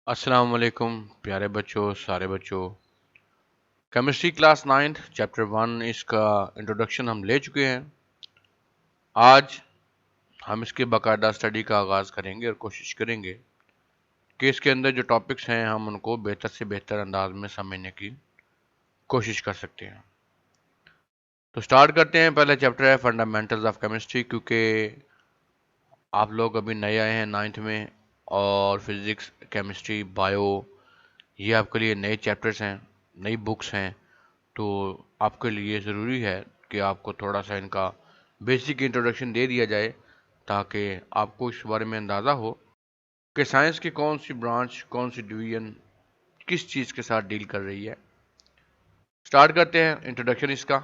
السلام علیکم پیارے بچوں، سارے بچوں۔ کیمسٹری کلاس 9 چیپٹر 1 اس کا انٹروڈکشن ہم لے چکے ہیں۔ آج ہم اس کے باقاعدہ اسٹڈی کا آغاز کریں گے اور کوشش کریں گے کہ اس کے اندر جو ٹاپکس ہیں ہم ان کو بہتر سے بہتر انداز میں سمجھنے کی کوشش کر سکتے ہیں۔ تو سٹارٹ کرتے ہیں۔ پہلا چیپٹر ہے فنڈامنٹلز آف کیمسٹری، کیونکہ آپ لوگ ابھی نئے آئے ہیں 9th میں، اور فزکس، کیمسٹری، بایو یہ آپ کے لیے نئے چیپٹرز ہیں، نئی بکس ہیں، تو آپ کے لیے ضروری ہے کہ آپ کو تھوڑا سا ان کا بیسک انٹروڈکشن دے دیا جائے، تاکہ آپ کو اس بارے میں اندازہ ہو کہ سائنس کی کون سی برانچ، کون سی ڈویژن کس چیز کے ساتھ ڈیل کر رہی ہے۔ سٹارٹ کرتے ہیں انٹروڈکشن اس کا۔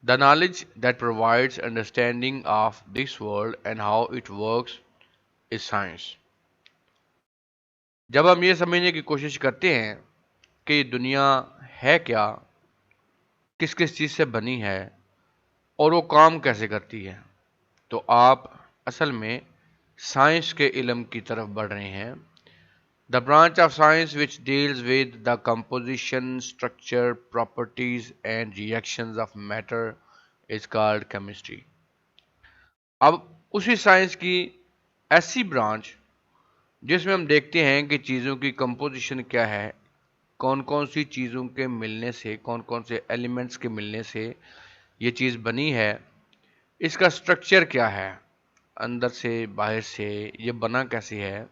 The knowledge that provides understanding of this world and how it works is science۔ جب ہم یہ سمجھنے کی کوشش کرتے ہیں کہ یہ دنیا ہے کیا، کس کس چیز سے بنی ہے اور وہ کام کیسے کرتی ہے، تو آپ اصل میں سائنس کے علم کی طرف بڑھ رہے ہیں۔ The branch of science which deals with the composition, structure, properties and reactions of matter is called chemistry۔ اب اسی سائنس کی ایسی برانچ جس میں ہم دیکھتے ہیں کہ چیزوں کی کمپوزیشن کیا ہے، کون کون سی چیزوں کے ملنے سے، کون کون سے ایلیمنٹس کے ملنے سے یہ چیز بنی ہے، اس کا سٹرکچر کیا ہے، اندر سے باہر سے یہ بنا کیسے ہے،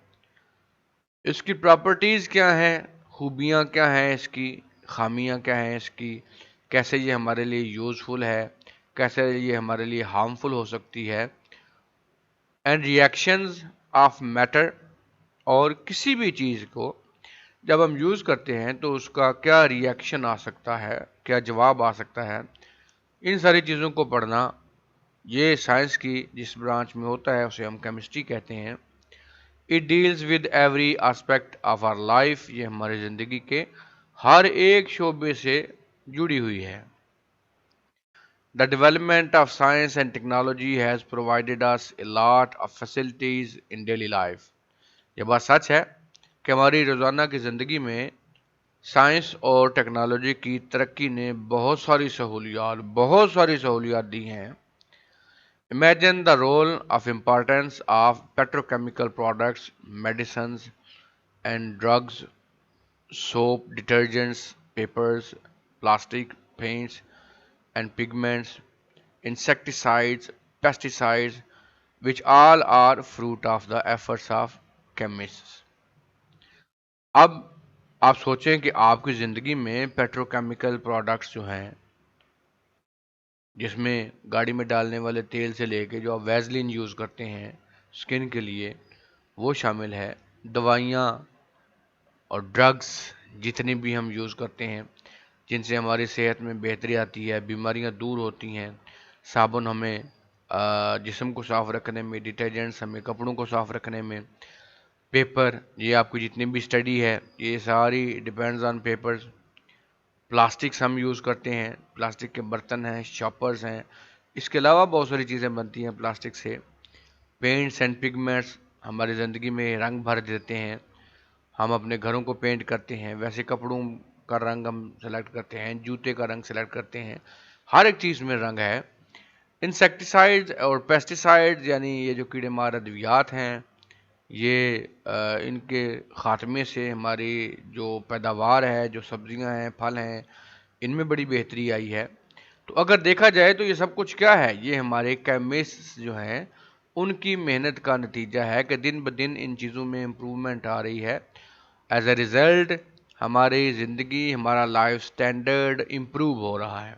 اس کی پراپرٹیز کیا ہیں، خوبیاں کیا ہیں، اس کی خامیاں کیا ہیں، اس کی کیسے یہ ہمارے لیے یوزفل ہے، کیسے یہ ہمارے لیے ہارمفل ہو سکتی ہے، اینڈ ریئیکشنز آف میٹر، اور کسی بھی چیز کو جب ہم یوز کرتے ہیں تو اس کا کیا ریئیکشن آ سکتا ہے، کیا جواب آ سکتا ہے، ان ساری چیزوں کو پڑھنا یہ سائنس کی جس برانچ میں ہوتا ہے اسے ہم کیمسٹری کہتے ہیں۔ It deals with every aspect of our life، یہ ہماری زندگی کے ہر ایک شعبے سے جڑی ہوئی ہے۔ The development of science and technology has provided us a lot of facilities in daily life۔ یہ بات سچ ہے کہ ہماری روزانہ کی زندگی میں سائنس اور ٹیکنالوجی کی ترقی نے بہت ساری سہولیات دی ہیں۔ Imagine the role of importance of petrochemical products, medicines and drugs, soap, detergents, papers, plastic, paints and pigments, insecticides, pesticides, which all are fruit of the efforts of chemists۔ اب آپ سوچیں کہ آپ کی زندگی میں پیٹروکیمیکل پروڈکٹس جو ہیں، جس میں گاڑی میں ڈالنے والے تیل سے لے کے جو آپ ویزلین یوز کرتے ہیں سکن کے لیے، وہ شامل ہے۔ دوائیاں اور ڈرگس جتنی بھی ہم یوز کرتے ہیں جن سے ہماری صحت میں بہتری آتی ہے، بیماریاں دور ہوتی ہیں، صابن ہمیں جسم کو صاف رکھنے میں، ڈٹرجنٹس ہمیں کپڑوں کو صاف رکھنے میں، پیپر یہ آپ کی جتنی بھی اسٹڈی ہے یہ ساری ڈیپینڈز آن پیپرز۔ پلاسٹکس ہم یوز کرتے ہیں، پلاسٹک کے برتن ہیں، شاپرز ہیں، اس کے علاوہ بہت ساری چیزیں بنتی ہیں پلاسٹک سے۔ پینٹس اینڈ پگمنٹس ہماری زندگی میں رنگ بھر دیتے ہیں، ہم اپنے گھروں کو پینٹ کرتے ہیں، ویسے کپڑوں کا رنگ ہم سلیکٹ کرتے ہیں، جوتے کا رنگ سلیکٹ کرتے ہیں، ہر ایک چیز میں رنگ ہے۔ انسیکٹیسائڈز اور پیسٹیسائڈز یعنی یہ جو کیڑے مار ادویات ہیں، یہ ان کے خاتمے سے ہماری جو پیداوار ہے، جو سبزیاں ہیں، پھل ہیں، ان میں بڑی بہتری آئی ہے۔ تو اگر دیکھا جائے تو یہ سب کچھ کیا ہے، یہ ہمارے کیمسٹ جو ہیں ان کی محنت کا نتیجہ ہے کہ دن بدن ان چیزوں میں امپرومنٹ آ رہی ہے۔ ایز اے ریزلٹ ہماری زندگی، ہمارا لائف سٹینڈرڈ امپروو ہو رہا ہے۔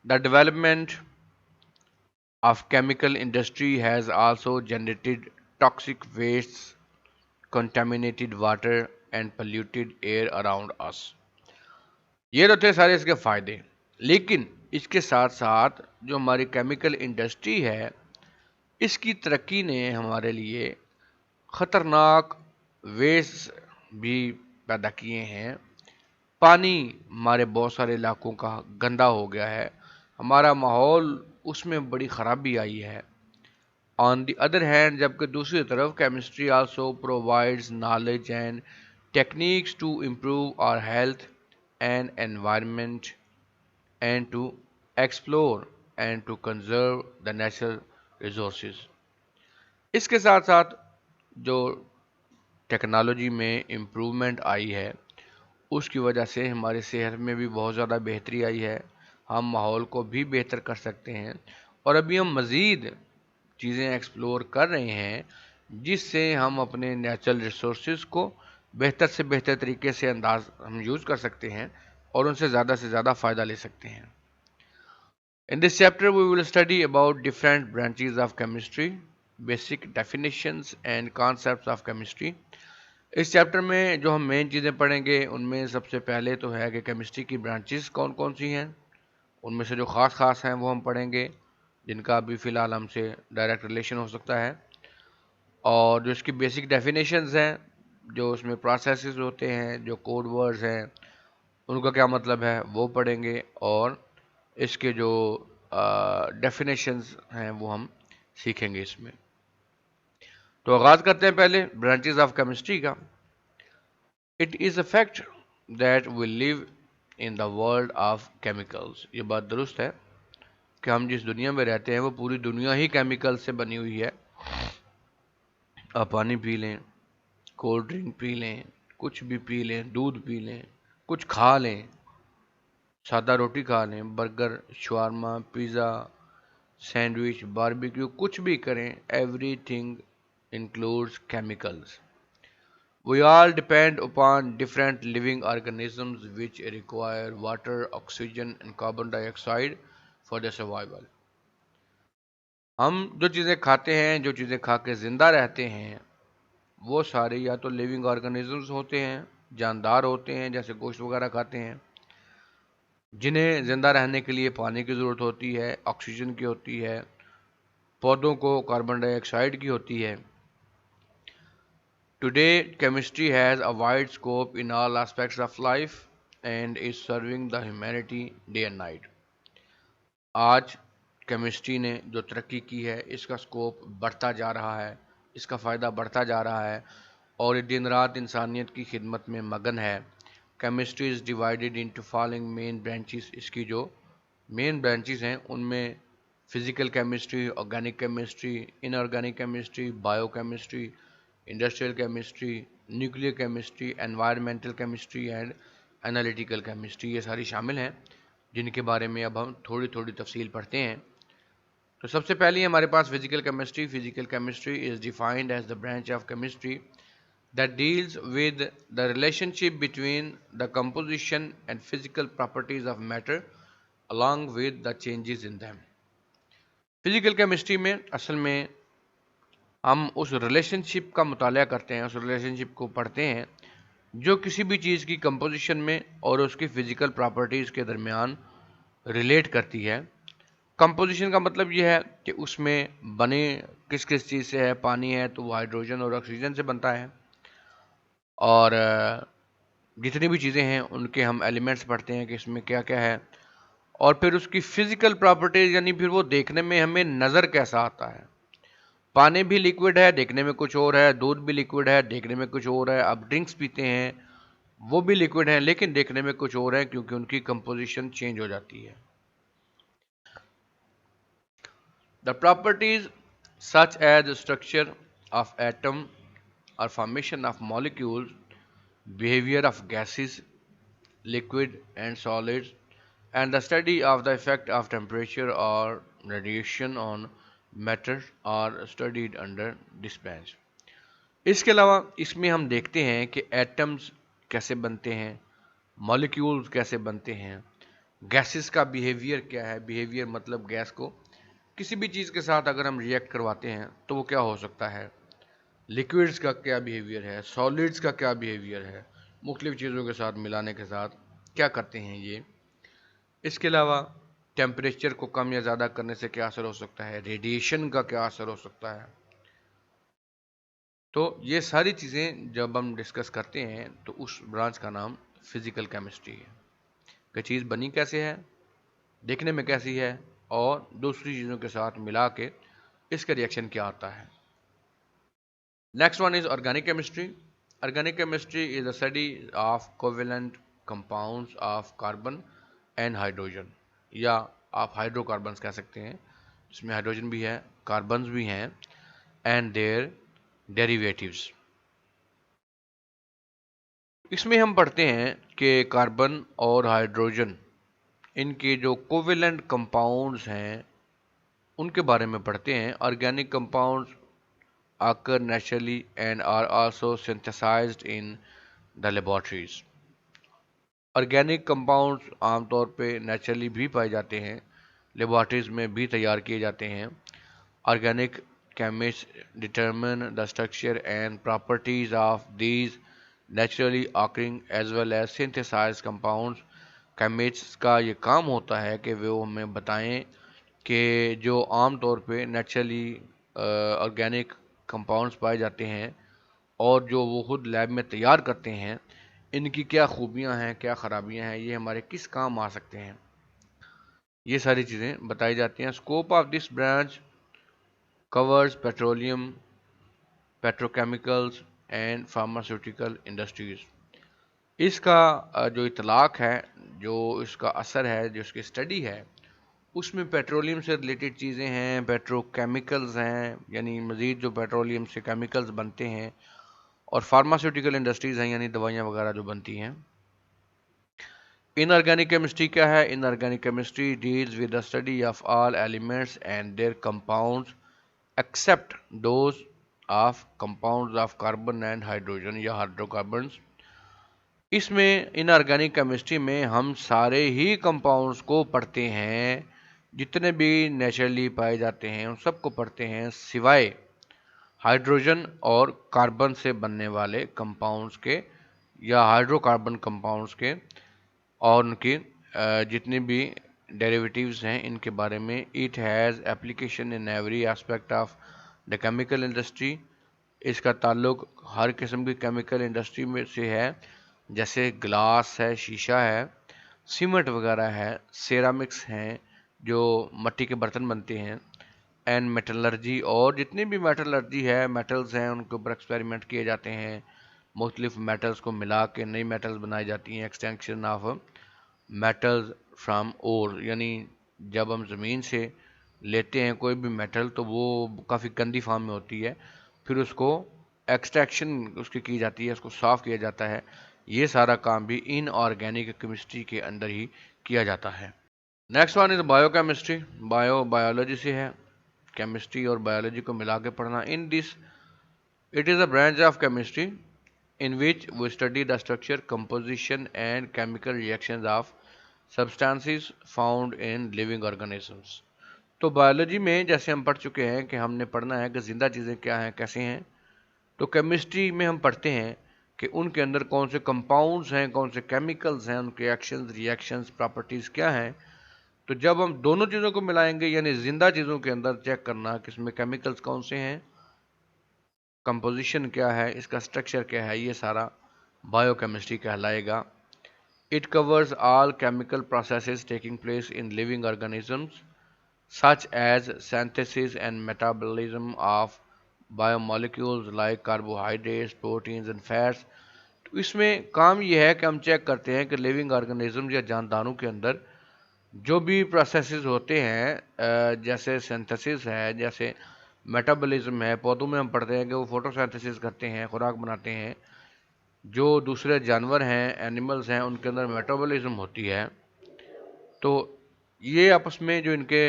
The development of chemical industry has also generated toxic wastes, contaminated water and polluted air around us۔ یہ تو تھے سارے اس کے فائدے، لیکن اس کے ساتھ ساتھ جو ہماری کیمیکل انڈسٹری ہے اس کی ترقی نے ہمارے لیے خطرناک ویسٹ بھی پیدا کیے ہیں۔ پانی ہمارے بہت سارے علاقوں کا گندا ہو گیا ہے، ہمارا ماحول اس میں بڑی خرابی آئی ہے، آن دی ادر ہینڈ جبکہ دوسری طرف chemistry also provides knowledge and techniques to improve our health and environment and to explore and to conserve the natural resources. اس کے ساتھ ساتھ جو ٹیکنالوجی میں امپروومنٹ آئی ہے اس کی وجہ سے ہماری صحت میں بھی بہت زیادہ بہتری آئی ہے. ہم ماحول کو بھی بہتر کر سکتے ہیں اور ابھی ہم مزید چیزیں ایکسپلور کر رہے ہیں جس سے ہم اپنے نیچرل ریسورسز کو بہتر سے بہتر طریقے سے ہم یوز کر سکتے ہیں اور ان سے زیادہ فائدہ لے سکتے ہیں. In this chapter we will study about different branches of chemistry, basic definitions and concepts of chemistry. اس چیپٹر میں جو ہم مین چیزیں پڑھیں گے ان میں سب سے پہلے تو ہے کہ کیمسٹری کی برانچز کون کون سی ہیں. ان میں سے جو خاص ہیں وہ ہم پڑھیں گے جن کا ابھی فی الحال ہم سے ڈائریکٹ ریلیشن ہو سکتا ہے, اور جو اس کی بیسک ڈیفینیشنز ہیں, جو اس میں پروسیسز ہوتے ہیں, جو کوڈ ورڈز ہیں ان کا کیا مطلب ہے وہ پڑھیں گے, اور اس کے جو ڈیفینیشنز ہیں وہ ہم سیکھیں گے اس میں. تو آغاز کرتے ہیں پہلے برانچز آف کیمسٹری کا. It is a fact that we live in the world of chemicals. یہ بات درست ہے کہ ہم جس دنیا میں رہتے ہیں وہ پوری دنیا ہی کیمیکل سے بنی ہوئی ہے. آپ پانی پی لیں, کولڈ ڈرنک پی لیں, کچھ بھی پی لیں, دودھ پی لیں, کچھ کھا لیں, سادہ روٹی کھا لیں, burger, shawarma, pizza, sandwich, barbecue, کچھ بھی کریں, every thing includes chemicals. We all depend upon different living organisms which require water, oxygen and carbon dioxide for their survival. ہم جو چیزیں کھاتے ہیں, جو چیزیں کھا کے زندہ رہتے ہیں وہ سارے یا تو لیونگ آرگنزمز ہوتے ہیں, جاندار ہوتے ہیں جیسے گوشت وغیرہ کھاتے ہیں, جنہیں زندہ رہنے کے لیے پانی کی ضرورت ہوتی ہے, آکسیجن کی ہوتی ہے, پودوں کو کاربن ڈائی آکسائڈ کی ہوتی ہے. Today, chemistry has a wide scope in all aspects of life and is serving the humanity day and night. آج کیمسٹری نے جو ترقی کی ہے اس کا سکوپ بڑھتا جا رہا ہے, اس کا فائدہ بڑھتا جا رہا ہے اور یہ دن رات انسانیت کی خدمت میں مگن ہے. Chemistry is divided into following main branches. اس کی جو مین برانچز ہیں ان میں physical chemistry, organic chemistry, inorganic chemistry, biochemistry, industrial chemistry, nuclear chemistry, environmental chemistry and analytical chemistry, یہ ساری شامل ہیں جن کے بارے میں اب ہم تھوڑی تفصیل پڑھتے ہیں. تو سب سے پہلے ہمارے پاس physical chemistry. Physical chemistry is defined as the branch of chemistry that deals with the relationship between the composition and physical properties of matter along with the changes in them. Physical chemistry میں اصل میں ہم اس relation شپ کا مطالعہ کرتے ہیں, اس relation شپ کو پڑھتے ہیں جو کسی بھی چیز کی کمپوزیشن میں اور اس کی فزیکل پراپرٹیز کے درمیان ریلیٹ کرتی ہے. کمپوزیشن کا مطلب یہ ہے کہ اس میں بنے کس چیز سے ہے. پانی ہے تو وہ ہائیڈروجن اور آکسیجن سے بنتا ہے, اور جتنی بھی چیزیں ہیں ان کے ہم ایلیمنٹس پڑھتے ہیں کہ اس میں کیا کیا ہے, اور پھر اس کی فزیکل پراپرٹیز یعنی پھر وہ دیکھنے میں ہمیں نظر کیسا آتا ہے. پانی بھی لیکوڈ ہے, دیکھنے میں کچھ اور ہے, دودھ بھی لیکوڈ ہے, دیکھنے میں کچھ اور ہے, اب ڈرنکس پیتے ہیں وہ بھی لیکوڈ ہیں لیکن دیکھنے میں کچھ اور ہے کیونکہ ان کی کمپوزیشن چینج ہو جاتی ہے. The properties such as the structure of atom or formation of molecules, behavior of gases, liquid and solids, and the study of the effect of temperature or radiation on matter are studied under this branch. اس کے علاوہ اس میں ہم دیکھتے ہیں کہ atoms کیسے بنتے ہیں, مالیکیولز کیسے بنتے ہیں, گیسز کا بیہیویئر کیا ہے. بیہیویئر مطلب گیس کو کسی بھی چیز کے ساتھ اگر ہم ریئیکٹ کرواتے ہیں تو وہ کیا ہو سکتا ہے, لیکوڈز کا کیا بیہیویئر ہے, سالڈز کا کیا بیہیویئر ہے, مختلف چیزوں کے ساتھ ملانے کے ساتھ کیا کرتے ہیں یہ. اس کے علاوہ ٹیمپریچر کو کم یا زیادہ کرنے سے کیا اثر ہو سکتا ہے, ریڈیشن کا کیا اثر ہو سکتا ہے. تو یہ ساری چیزیں جب ہم ڈسکس کرتے ہیں تو اس برانچ کا نام فزیکل کیمسٹری ہے کہ چیز بنی کیسے ہے, دیکھنے میں کیسی ہے, اور دوسری چیزوں کے ساتھ ملا کے اس کا ریئیکشن کیا آتا ہے. Next one is organic chemistry. Organic chemistry is a study of covalent compounds of carbon and hydrogen, یا آپ ہائیڈرو کاربنس کہہ سکتے ہیں، جس میں ہائیڈروجن بھی ہے، کاربنز بھی ہیں، اینڈ دیئر ڈیریویٹیوز. اس میں ہم پڑھتے ہیں کہ کاربن اور ہائیڈروجن، ان کے جو کوویلنٹ کمپاؤنڈز ہیں ان کے بارے میں پڑھتے ہیں. Organic compounds occur naturally and are also synthesized in the laboratories. Organic compounds عام طور پہ نیچرلی بھی پائے جاتے ہیں، لیبارٹریز میں بھی تیار کیے جاتے ہیں. Organic chemists determine the structure and properties of these naturally occurring as well as synthesized compounds. chemists کا یہ کام ہوتا ہے کہ وہ ہمیں بتائیں کہ جو عام طور پہ نیچرلی آرگینک کمپاؤنڈز پائے جاتے ہیں اور جو وہ خود لیب میں تیار کرتے ہیں، ان کی کیا خوبیاں ہیں، کیا خرابیاں ہیں، یہ ہمارے کس کام آ سکتے ہیں، یہ ساری چیزیں بتائی جاتی ہیں. Scope of this branch covers petroleum, petrochemicals and pharmaceutical industries. اس کا جو اطلاق ہے، جو اس کا اثر ہے، جو اس کی اسٹڈی ہے، اس میں پیٹرولیم سے ریلیٹڈ چیزیں ہیں، پیٹرو کیمیکلز ہیں، یعنی مزید جو پیٹرولیم سے کیمیکلز بنتے ہیں، اور فارماسیوٹیکل انڈسٹریز ہیں، یعنی دوائیاں وغیرہ جو بنتی ہیں. ان آرگینک کیمسٹری کیا ہے؟ Inorganic chemistry deals with the study of all elements and their compounds except those of compounds of carbon and hydrogen یا ہائیڈرو کاربنز. اس میں ان آرگینک کیمسٹری میں ہم سارے ہی کمپاؤنڈز کو پڑھتے ہیں، جتنے بھی نیچرلی پائے جاتے ہیں ان سب کو پڑھتے ہیں، سوائے ہائیڈروجن اور کاربن سے بننے والے کمپاؤنڈز کے یا ہائیڈرو کاربن کمپاؤنڈز کے، اور ان کی جتنے بھی ڈیریویٹیوز ہیں ان کے بارے میں. It has application in every aspect of the chemical industry. اس کا تعلق ہر قسم کی کیمیکل انڈسٹری میں سے ہے، جیسے گلاس ہے، شیشہ ہے، سیمنٹ وغیرہ ہے، سیرامکس ہیں جو مٹی کے برتن بنتے ہیں، اینڈ میٹلرجی، اور جتنی بھی میٹلرجی ہے، میٹلز ہیں، ان کے اوپر ایکسپیریمنٹ کیے جاتے ہیں، مختلف میٹلز کو ملا کے نئی میٹلز بنائی جاتی ہیں. ایکسٹینکشن آف میٹلز فرام اور، یعنی جب ہم زمین سے لیتے ہیں کوئی بھی میٹل تو وہ کافی گندی فارم میں ہوتی ہے، پھر اس کو ایکسٹریکشن اس کی جاتی ہے، اس کو صاف کیا جاتا ہے. یہ سارا کام بھی ان آرگینک کیمسٹری کے اندر ہی کیا جاتا ہے. Next one is biochemistry. Biology سے ہے، کیمسٹری اور بایولوجی کو ملا کے پڑھنا. In this it is a branch of chemistry in which we study the structure, composition and chemical reactions of substances found in living organisms. تو biology میں جیسے ہم پڑھ چکے ہیں کہ ہم نے پڑھنا ہے کہ زندہ چیزیں کیا ہیں، کیسے ہیں، تو کیمسٹری میں ہم پڑھتے ہیں کہ ان کے اندر کون سے کمپاؤنڈز ہیں، کون سے کیمیکلز ہیں، ان کے ایکشنز، ریئیکشنز، پراپرٹیز کیا ہیں. تو جب ہم دونوں چیزوں کو ملائیں گے، یعنی زندہ چیزوں کے اندر چیک کرنا کہ اس میں کیمیکلز کون سے ہیں، کمپوزیشن کیا ہے، اس کا اسٹرکچر کیا ہے، یہ سارا بایو کیمسٹری کہلائے گا. It covers all chemical processes taking place in living organisms such as synthesis and metabolism of biomolecules like carbohydrates, proteins and fats. تو اس میں کام یہ ہے کہ ہم چیک کرتے ہیں کہ لیونگ آرگنیزم یا جانداروں کے اندر جو بھی پروسیسز ہوتے ہیں، جیسے سینتھسس ہے، جیسے میٹابولزم ہے، پودوں میں ہم پڑھتے ہیں کہ وہ فوٹو سینتھسس کرتے ہیں، خوراک بناتے ہیں. جو دوسرے جانور ہیں، اینیملز ہیں، ان کے اندر میٹابولزم ہوتی ہے. تو یہ آپس میں جو ان کے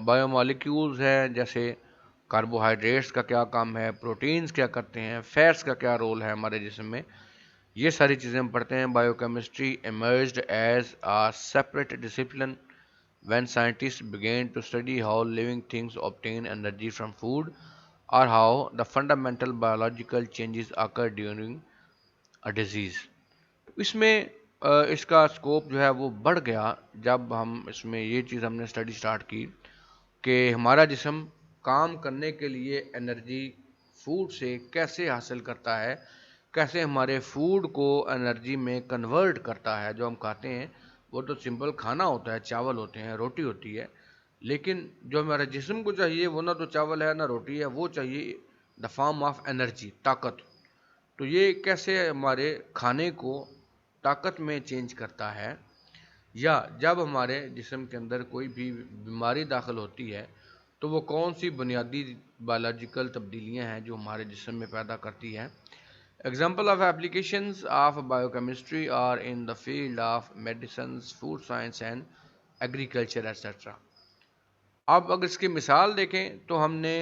بایو مالیکیولز ہیں، جیسے کاربوہائیڈریٹس کا کیا کام ہے، پروٹینز کیا کرتے ہیں، فیٹس کا کیا رول ہے ہمارے جسم میں، یہ ساری چیزیں ہم پڑھتے ہیں. Bio chemistry emerged as a separate discipline when scientists began to study how living things obtain energy from food or how the fundamental biological changes occur during a disease. اس میں اس کا اسکوپ جو ہے وہ بڑھ گیا جب ہم اس میں یہ چیز ہم نے اسٹڈی سٹارٹ کی کہ ہمارا جسم کام کرنے کے لیے انرجی فوڈ سے کیسے حاصل کرتا ہے، کیسے ہمارے فوڈ کو انرجی میں کنورٹ کرتا ہے. جو ہم کھاتے ہیں وہ تو سمپل کھانا ہوتا ہے، چاول ہوتے ہیں، روٹی ہوتی ہے، لیکن جو ہمارے جسم کو چاہیے وہ نہ تو چاول ہے نہ روٹی ہے، وہ چاہیے دا فارم آف انرجی، طاقت۔ تو یہ کیسے ہمارے کھانے کو طاقت میں چینج کرتا ہے، یا جب ہمارے جسم کے اندر کوئی بھی بیماری داخل ہوتی ہے تو وہ کون سی بنیادی بایولوجیکل تبدیلیاں ہیں جو ہمارے جسم میں پیدا کرتی ہے۔ Example of applications of biochemistry are in the field of medicines, food science and agriculture etcetera. اب اگر اس کی مثال دیکھیں تو ہم نے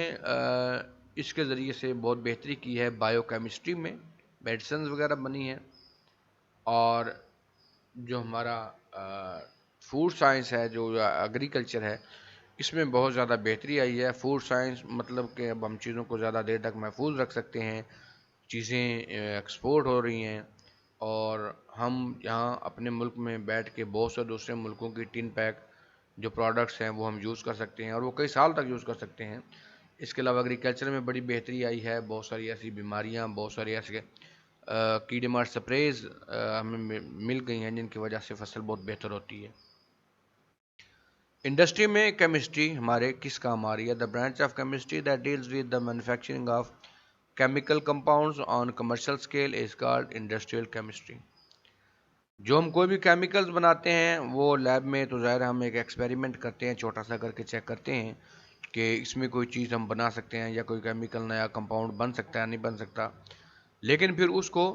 اس کے ذریعے سے بہت بہتری کی ہے بایو کیمسٹری میں، میڈیسنز وغیرہ بنی ہیں، اور جو ہمارا فوڈ سائنس ہے، جو ایگریکلچر ہے، اس میں بہت زیادہ بہتری آئی ہے۔ فوڈ سائنس مطلب کہ اب ہم چیزوں کو زیادہ دیر تک محفوظ رکھ سکتے ہیں، چیزیں ایکسپورٹ ہو رہی ہیں، اور ہم یہاں اپنے ملک میں بیٹھ کے بہت سے دوسرے ملکوں کی ٹن پیک جو پروڈکٹس ہیں وہ ہم یوز کر سکتے ہیں، اور وہ کئی سال تک یوز کر سکتے ہیں۔ اس کے علاوہ ایگریکلچر میں بڑی بہتری آئی ہے، بہت ساری ایسی بیماریاں، بہت ساری ایسے کیڑے مار سپریز ہمیں مل گئی ہیں جن کی وجہ سے فصل بہت بہتر ہوتی ہے۔ انڈسٹری میں کیمسٹری ہمارے کس کام آ رہی ہے؟ دا branch of chemistry that deals with the manufacturing of chemical compounds on commercial scale is called industrial chemistry۔ جو ہم کوئی بھی کیمیکلز بناتے ہیں وہ لیب میں تو ظاہر ہم ایک ایکسپیریمنٹ کرتے ہیں، چھوٹا سا کر کے چیک کرتے ہیں کہ اس میں کوئی چیز ہم بنا سکتے ہیں یا کوئی کیمیکل نیا کمپاؤنڈ بن سکتا ہے نہیں بن سکتا، لیکن پھر اس کو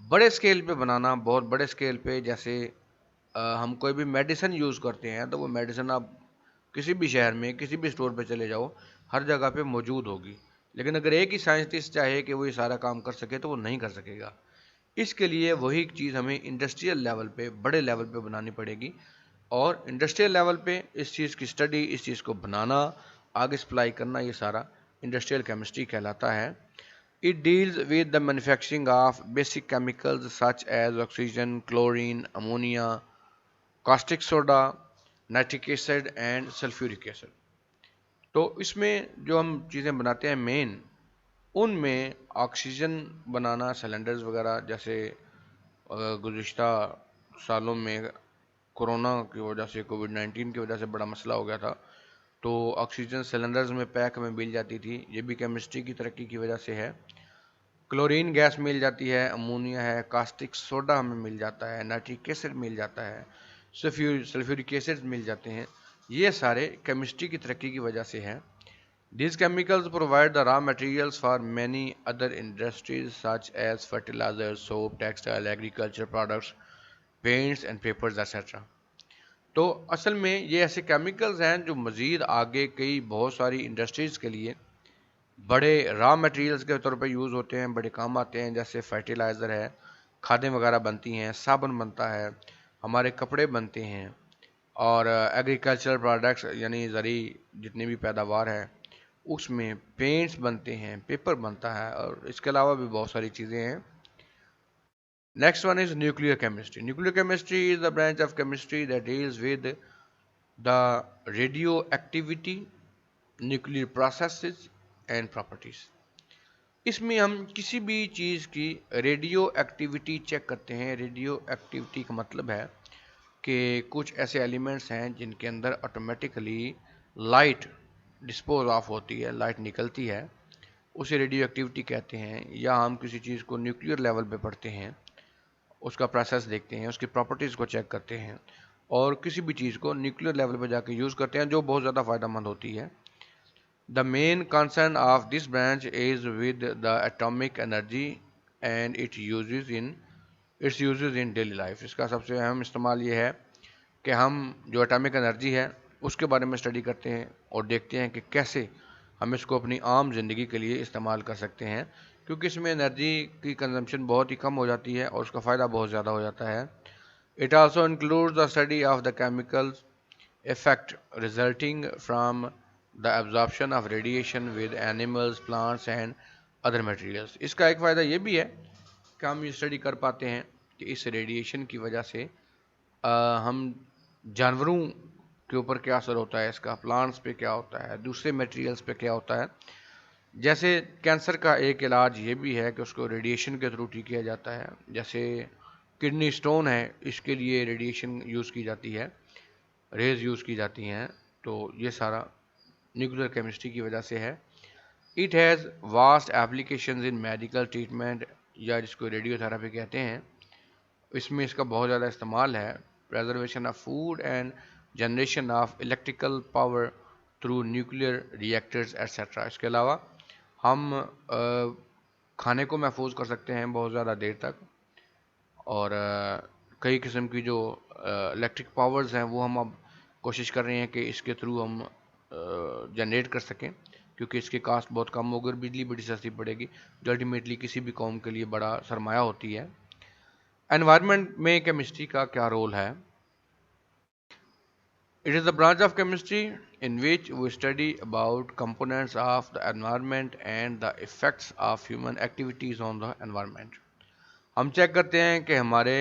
بڑے سکیل پہ بنانا، بہت بڑے سکیل پہ، جیسے ہم کوئی بھی میڈیسن یوز کرتے ہیں تو وہ میڈیسن آپ کسی بھی شہر میں کسی بھی اسٹور پہ چلے جاؤ، ہر جگہ پہ موجود ہوگی، لیکن اگر ایک ہی سائنٹسٹ چاہے کہ وہ یہ سارا کام کر سکے تو وہ نہیں کر سکے گا۔ اس کے لیے وہی چیز ہمیں انڈسٹریل لیول پہ، بڑے لیول پہ بنانی پڑے گی، اور انڈسٹریل لیول پہ اس چیز کی اسٹڈی، اس چیز کو بنانا، آگے سپلائی کرنا، یہ سارا انڈسٹریل کیمسٹری کہلاتا ہے۔ It deals with the manufacturing of basic chemicals such as oxygen, chlorine, ammonia, caustic soda, nitric acid and sulfuric acid۔ تو اس میں جو ہم چیزیں بناتے ہیں مین، ان میں آکسیجن بنانا، سلنڈرز وغیرہ، جیسے گزشتہ سالوں میں کورونا کی وجہ سے، کووڈ-19 کی وجہ سے بڑا مسئلہ ہو گیا تھا، تو آکسیجن سلنڈرز میں پیک میں مل جاتی تھی، یہ بھی کیمسٹری کی ترقی کی وجہ سے ہے۔ کلورین گیس مل جاتی ہے، امونیا ہے، کاسٹک سوڈا ہمیں مل جاتا ہے، نائٹرک ایسڈ مل جاتا ہے، سلفیورک ایسڈ مل جاتے ہیں، یہ سارے کیمسٹری کی ترقی کی وجہ سے ہیں۔ These chemicals provide the raw materials for many other industries such as fertilizers, soap, textile, agriculture products, paints and papers etc۔ تو اصل میں یہ ایسے کیمیکلز ہیں جو مزید آگے کئی بہت ساری انڈسٹریز کے لیے بڑے را مٹیریلز کے طور پہ یوز ہوتے ہیں، بڑے کام آتے ہیں، جیسے فرٹیلائزر ہے، کھادیں وغیرہ بنتی ہیں، صابن بنتا ہے، ہمارے کپڑے بنتے ہیں، اور ایگریکلچرل پروڈکٹس یعنی زرعی جتنی بھی پیداوار ہے اس میں پینٹس بنتے ہیں، پیپر بنتا ہے، اور اس کے علاوہ بھی بہت ساری چیزیں ہیں۔ Next one is nuclear chemistry. Nuclear chemistry is the branch of chemistry that deals with the radioactivity, nuclear processes and properties. اس میں ہم کسی بھی چیز کی ریڈیو ایکٹیویٹی چیک کرتے ہیں۔ ریڈیو ایکٹیویٹی کا مطلب ہے کہ کچھ ایسے ایلیمنٹس ہیں جن کے اندر آٹومیٹکلی لائٹ ڈسپوز آف ہوتی ہے، لائٹ نکلتی ہے، اسے ریڈیو ایکٹیویٹی کہتے ہیں۔ یا ہم کسی چیز کو نیوکلیئر لیول پہ پڑھتے ہیں، اس کا پروسیس دیکھتے ہیں، اس کی پراپرٹیز کو چیک کرتے ہیں، اور کسی بھی چیز کو نیوکلیئر لیول پہ جا کے یوز کرتے ہیں جو بہت زیادہ فائدہ مند ہوتی ہے۔ The main concern of this branch is with the atomic energy and its uses in daily life۔ اس کا سب سے اہم استعمال یہ ہے کہ ہم جو اٹامک انرجی ہے اس کے بارے میں اسٹڈی کرتے ہیں اور دیکھتے ہیں کہ کیسے ہم اس کو اپنی عام زندگی کے لیے استعمال کر سکتے ہیں، کیونکہ اس میں انرجی کی کنزمپشن بہت ہی کم ہو جاتی ہے اور اس کا فائدہ بہت زیادہ ہو جاتا ہے۔ It also includes the study of the chemical effect resulting from the absorption of radiation with animals, plants and other materials۔ اس کا ایک فائدہ یہ بھی ہے کہ ہم یہ اسٹڈی کر پاتے ہیں کہ اس ریڈیشن کی وجہ سے ہم جانوروں کے اوپر کیا اثر ہوتا ہے، اس کا پلانٹس پہ کیا ہوتا ہے، دوسرے میٹیریلز پہ کیا ہوتا ہے۔ جیسے کینسر کا ایک علاج یہ بھی ہے کہ اس کو ریڈیشن کے تھرو ٹھیک کیا جاتا ہے، جیسے کڈنی سٹون ہے، اس کے لیے ریڈیشن یوز کی جاتی ہے، ریز یوز کی جاتی ہیں۔ تو یہ سارا نیوکلیر کیمسٹری کی وجہ سے ہے. It has vast applications in medical treatment یا جس کو ریڈیو تھراپی کہتے ہیں. اس میں اس کا بہت زیادہ استعمال ہے. Preservation of food and generation of electrical power through nuclear reactors etcetera. اس کے علاوہ ہم کھانے کو محفوظ کر سکتے ہیں بہت زیادہ دیر تک، اور کئی قسم کی جو الیکٹرک پاورز ہیں وہ ہم اب کوشش کر رہے ہیں کہ اس کے تھرو ہم جنریٹ کر سکیں، کیونکہ اس کی کاسٹ بہت کم ہوگی اور بجلی بڑی سستی پڑے گی، جو الٹیمیٹلی کسی بھی قوم کے لیے بڑا سرمایہ ہوتی ہے. انوائرمنٹ میں کیمسٹری کا کیا رول ہے؟ It is the branch of chemistry in which we study about components of the environment and the effects of human activities on the environment. ہم چیک کرتے ہیں کہ ہمارے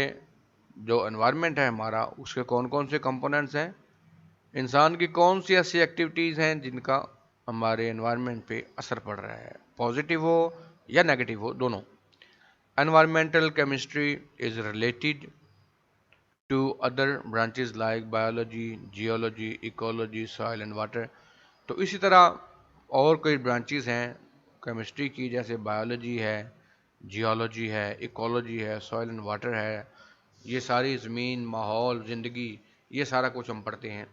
جو انوائرمنٹ ہے ہمارا، اس کے کون کون سے کمپوننٹس ہیں، انسان کی کون سی ایسی ایکٹیویٹیز ہیں جن کا ہمارے انوائرمنٹ پہ اثر پڑ رہا ہے، پازیٹیو ہو یا نیگیٹو ہو، دونوں. Environmental chemistry is related to other branches like biology, geology, ecology, soil and water. تو اسی طرح اور کئی برانچز ہیں کیمسٹری کی، جیسے بایولوجی ہے، جیولوجی ہے، ایکولوجی ہے، سوائل اینڈ واٹر ہے. یہ ساری زمین، ماحول، زندگی، یہ سارا کچھ ہم پڑھتے ہیں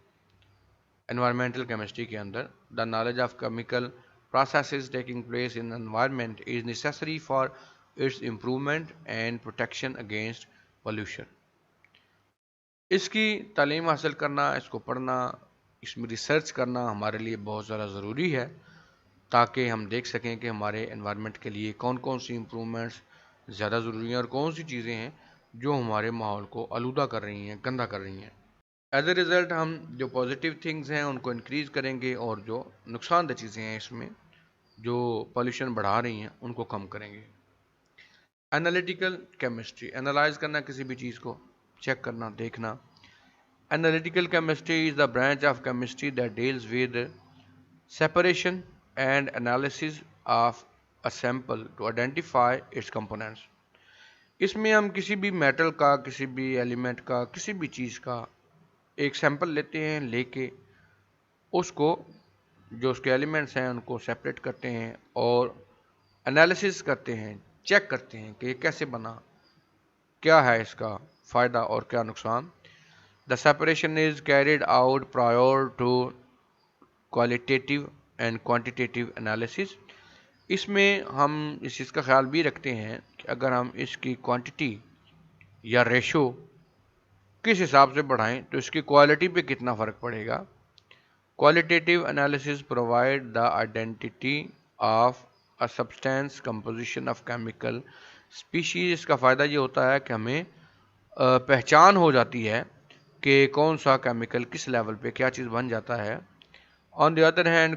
انوائرمنٹل کیمسٹری کے اندر. The knowledge of chemical processes taking place in the environment is necessary for its improvement and protection against pollution. اس کی تعلیم حاصل کرنا، اس کو پڑھنا، اس میں ریسرچ کرنا ہمارے لیے بہت زیادہ ضروری ہے، تاکہ ہم دیکھ سکیں کہ ہمارے انوائرمنٹ کے لیے کون کون سی امپرومنٹس زیادہ ضروری ہیں اور کون سی چیزیں ہیں جو ہمارے ماحول کو آلودہ کر رہی ہیں، گندا کر رہی ہیں. ایز اے ریزلٹ ہم جو پازیٹیو تھنگز ہیں ان کو انکریز کریں گے، اور جو نقصان دہ چیزیں ہیں اس میں جو پالوشن بڑھا رہی ہیں ان کو کم کریں گے. انالیٹیکل کیمسٹری، انالائز کرنا کسی بھی چیز کو، چیک کرنا، دیکھنا. Analytical chemistry is the branch of chemistry that deals with separation and analysis of a sample to identify its components. اس میں ہم کسی بھی میٹل کا، کسی بھی ایلیمنٹ کا، کسی بھی چیز کا ایک سیمپل لیتے ہیں، لے کے اس کو جو اس کے ایلیمنٹس ہیں ان کو سیپریٹ کرتے ہیں اور انالیسس کرتے ہیں، چیک کرتے ہیں کہ یہ کیسے بنا، کیا ہے اس کا فائدہ اور کیا نقصان. The separation is carried out prior to qualitative and quantitative analysis. اس میں ہم اس چیز کا خیال بھی رکھتے ہیں کہ اگر ہم اس کی کوانٹٹی یا ریشو کس حساب سے بڑھائیں تو اس کی کوالٹی پہ کتنا فرق پڑے گا. Qualitative analysis provide the identity of a substance, composition of chemical species. اس کا فائدہ یہ ہوتا ہے کہ ہمیں پہچان ہو جاتی ہے کہ کون سا کیمیکل کس لیول پہ کیا چیز بن جاتا ہے. On the other hand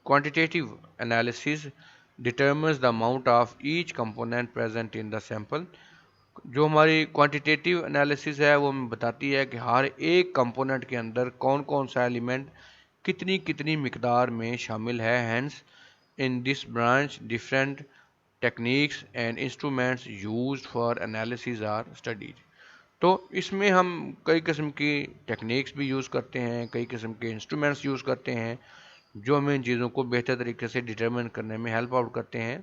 quantitative analysis determines the amount of each component present in the sample. جو ہماری کوانٹیٹیو انالیسس ہے وہ ہمیں بتاتی ہے کہ ہر ایک کمپوننٹ کے اندر کون کون سا ایلیمنٹ کتنی کتنی مقدار میں شامل ہے. Hence in this branch different techniques and instruments used for analysis are studied. تو اس میں ہم کئی قسم کی ٹیکنیکس بھی یوز کرتے ہیں، کئی قسم کے انسٹرومنٹس یوز کرتے ہیں جو ہمیں ان چیزوں کو بہتر طریقے سے ڈٹرمن کرنے میں ہیلپ آؤٹ کرتے ہیں.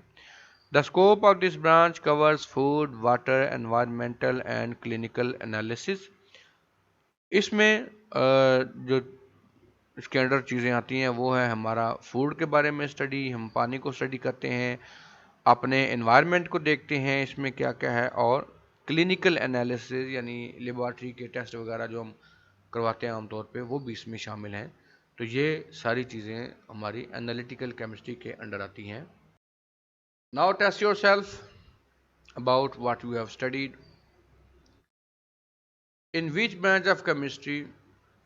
The scope of this branch covers food, water, environmental and clinical analysis. اس میں جو اس کے انڈر چیزیں آتی ہیں وہ ہے ہمارا فوڈ کے بارے میں اسٹڈی، ہم پانی کو اسٹڈی کرتے ہیں، اپنے انوائرمنٹ کو دیکھتے ہیں اس میں کیا کیا ہے، اور کلینکل انالیسز یعنی لیبارٹری کے ٹیسٹ وغیرہ جو ہم کرواتے ہیں عام طور پہ وہ بھی اس میں شامل ہیں. تو یہ ساری چیزیں ہماری انالیٹیکل کیمسٹری کے انڈر آتی ہیں. Now test yourself about what you have studied. In which branch of chemistry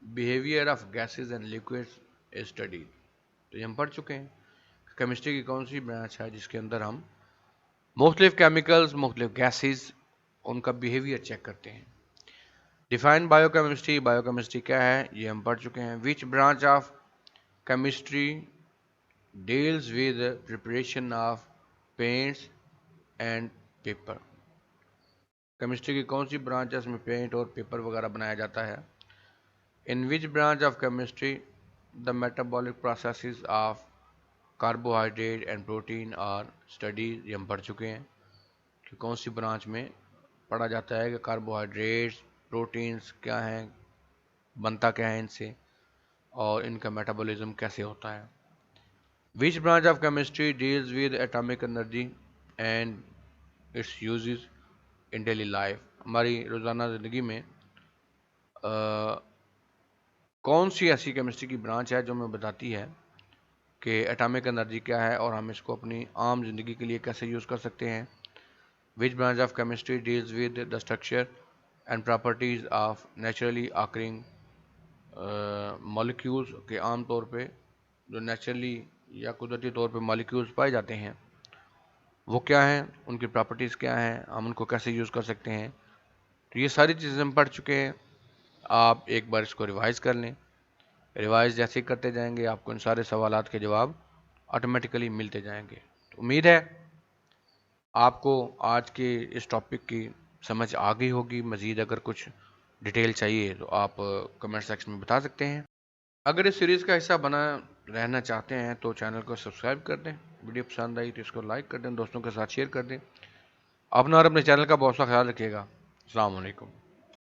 behavior of gases and liquids is studied. تو یہ ہم پڑھ چکے ہیں کیمسٹری کی کون سی برانچ ہے جس کے اندر ہم مختلف کیمیکلز، مختلف گیسز، ان کا بیہیویئر چیک کرتے ہیں. Define biochemistry, biochemistry کیا ہے یہ ہم پڑھ چکے ہیں. Which branch of chemistry deals with preparation of paints and paper. Chemistry کی کون سی برانچ ہے اس میں پینٹ اور پیپر وغیرہ بنایا جاتا ہے. In which branch of chemistry the metabolic processes of carbohydrate and protein are studied? یہ ہم پڑھ چکے ہیں کہ کون سی برانچ میں پڑھا جاتا ہے کہ کاربوہائیڈریٹس پروٹینز کیا ہیں، بنتا کیا ہے ان سے، اور ان کا میٹابولزم کیسے ہوتا ہے. Which branch of chemistry deals with atomic energy and its uses in daily life؟ ہماری روزانہ زندگی میں کون سی ایسی کیمسٹری کی برانچ ہے جو ہمیں بتاتی ہے کہ ایٹامک انرجی کیا ہے اور ہم اس کو اپنی عام زندگی کے لیے کیسے یوز کر سکتے ہیں. Which branch of chemistry deals with the structure and properties of naturally occurring molecules کہ عام طور پہ جو نیچرلی یا قدرتی طور پہ مالیکیولز پائے جاتے ہیں وہ کیا ہیں، ان کی پراپرٹیز کیا ہیں، ہم ان کو کیسے یوز کر سکتے ہیں. تو یہ ساری چیزیں ہم پڑھ چکے ہیں. آپ ایک بار اس کو ریوائز کر لیں. ریوائز جیسے کرتے جائیں گے آپ کو ان سارے سوالات کے جواب آٹومیٹیکلی ملتے جائیں گے. تو امید ہے آپ کو آج کے اس ٹاپک کی سمجھ آ گئی ہوگی. مزید اگر کچھ ڈیٹیل چاہیے تو آپ کمنٹ سیکشن میں بتا سکتے ہیں. اگر اس سیریز کا حصہ بنا رہنا چاہتے ہیں تو چینل کو سبسکرائب کر دیں. ویڈیو پسند آئی تو اس کو لائک کر دیں، دوستوں کے ساتھ شیئر کر دیں. اپنا اور اپنے چینل کا بہت سا خیال رکھیے گا. السلام علیکم.